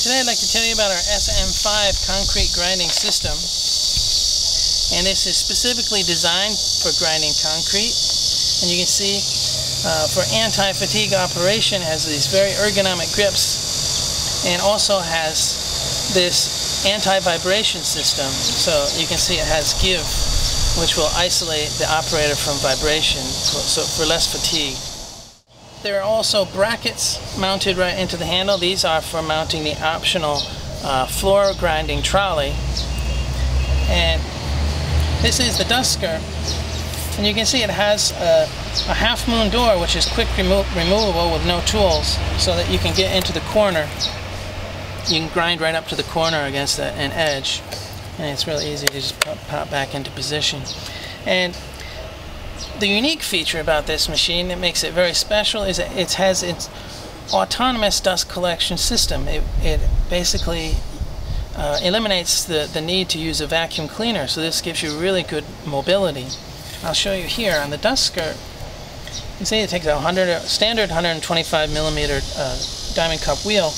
today I'd like to tell you about our SM5 concrete grinding system. And this is specifically designed for grinding concrete. And you can see for anti-fatigue operation, it has these very ergonomic grips and also has this anti-vibration system. So you can see it has give, which will isolate the operator from vibration for less fatigue. There are also brackets mounted right into the handle. These are for mounting the optional floor grinding trolley. And this is the dust skirt. And you can see it has a half moon door, which is quick removable with no tools, so that you can get into the corner. You can grind right up to the corner against an edge. And it's really easy to just pop back into position. And the unique feature about this machine that makes it very special is that it has its autonomous dust collection system. It basically eliminates the need to use a vacuum cleaner, so this gives you really good mobility. I'll show you here on the dust skirt. You see it takes a standard 125 millimeter diamond cup wheel,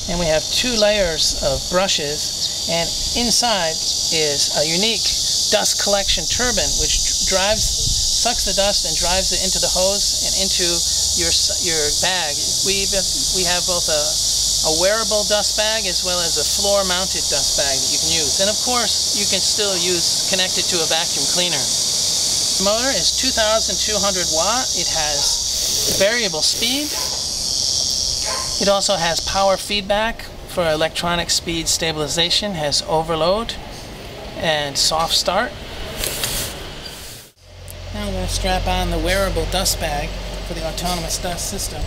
and we have 2 layers of brushes, and inside is a unique dust collection turbine which sucks the dust and drives it into the hose and into your bag. We have both a wearable dust bag as well as a floor mounted dust bag that you can use. And of course you can still connect it to a vacuum cleaner. The motor is 2,200 watt. It has variable speed. It also has power feedback for electronic speed stabilization, has overload and soft start. Now I'm going to strap on the wearable dust bag for the autonomous dust system.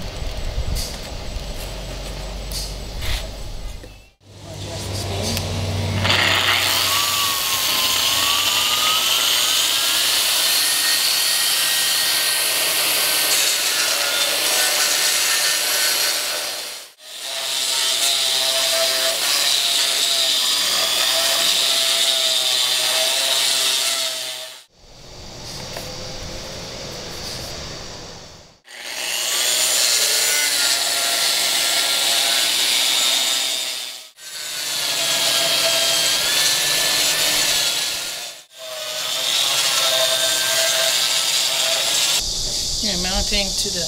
Adjust the speed. You're mounting to the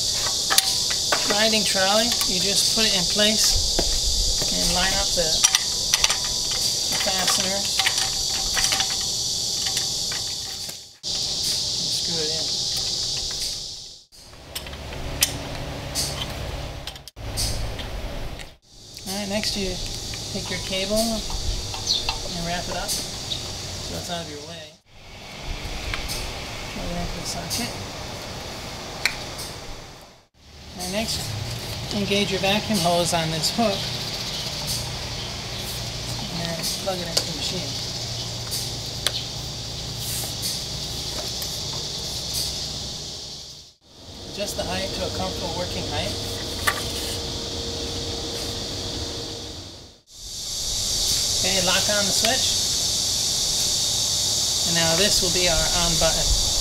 grinding trolley. You just put it in place and line up the fasteners and screw it in. Alright, next you take your cable and wrap it up so it's out of your way. Plug it into the socket. And next, engage your vacuum hose on this hook and then plug it into the machine. Adjust the height to a comfortable working height. Okay, lock on the switch. And now this will be our on button.